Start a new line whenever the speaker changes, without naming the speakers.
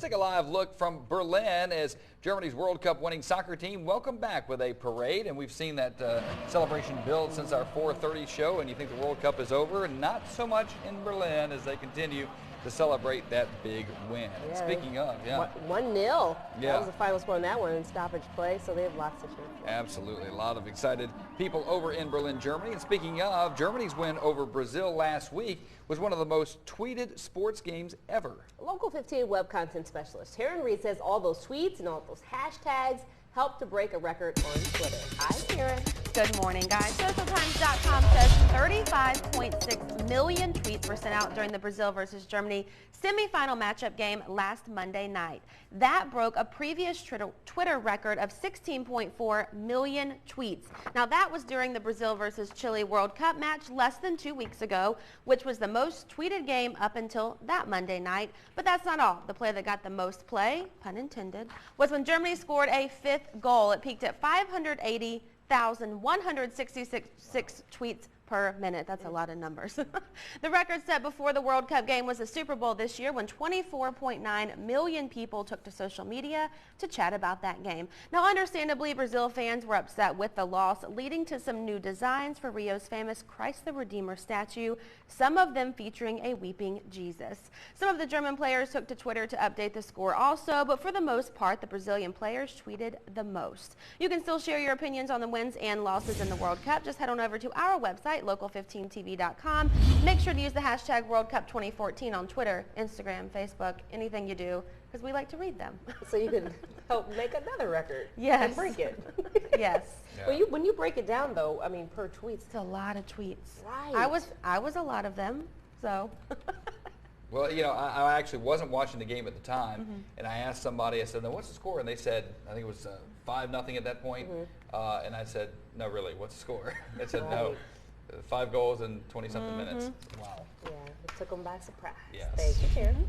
Take a live look from Berlin as Germany's World Cup winning soccer team welcome back with a parade, and we've seen that celebration build since our 4:30 show. And you think the World Cup is over? Not so much in Berlin as they continue to celebrate that big win.
Yeah.
Speaking of,
1-0.
Yeah.
That was the final score on that one in stoppage play, so they have lots to cheer for.
Absolutely. A lot of excited people over in Berlin, Germany. And speaking of, Germany's win over Brazil last week was one of the most tweeted sports games ever.
Local 15 web content specialist Taryn Reed says all those tweets and all those hashtags helped to break a record on Twitter. Hi, Taryn.
Good morning, guys. SocialTimes.com says 35.6 million tweets were sent out during the Brazil versus Germany semifinal matchup game last Monday night. That broke a previous Twitter record of 16.4 million tweets. Now, that was during the Brazil versus Chile World Cup match less than 2 weeks ago, which was the most tweeted game up until that Monday night. But that's not all. The play that got the most play, pun intended, was when Germany scored a fifth goal. It peaked at 580,166 tweets per minute. That's a lot of numbers. The record set before the World Cup game was the Super Bowl this year when 24.9 million people took to social media to chat about that game. Now, understandably, Brazil fans were upset with the loss, leading to some new designs for Rio's famous Christ the Redeemer statue, some of them featuring a weeping Jesus. Some of the German players took to Twitter to update the score also, but for the most part, the Brazilian players tweeted the most. You can still share your opinions on the wins and losses in the World Cup. Just head on over to our website, local15tv.com. Make sure to use the hashtag World Cup 2014 on Twitter, Instagram, Facebook, anything you do, because we like to read them.
So you can help make another record.
Yes.
And break it.
Yes.
Yeah. When you break it down, though, I mean, per tweet.
It's a lot of tweets.
Right.
I was a lot of them, so.
Well, you know, I actually wasn't watching the game at the time, and I asked somebody, I said, "No, what's the score?" And they said, I think it was 5-0 at that point. And I said, "No, really, what's the score?" They said, "No, 5 goals in 20-something minutes." Wow.
Yeah, it took them by surprise.
Yes.
Thank you, Karen.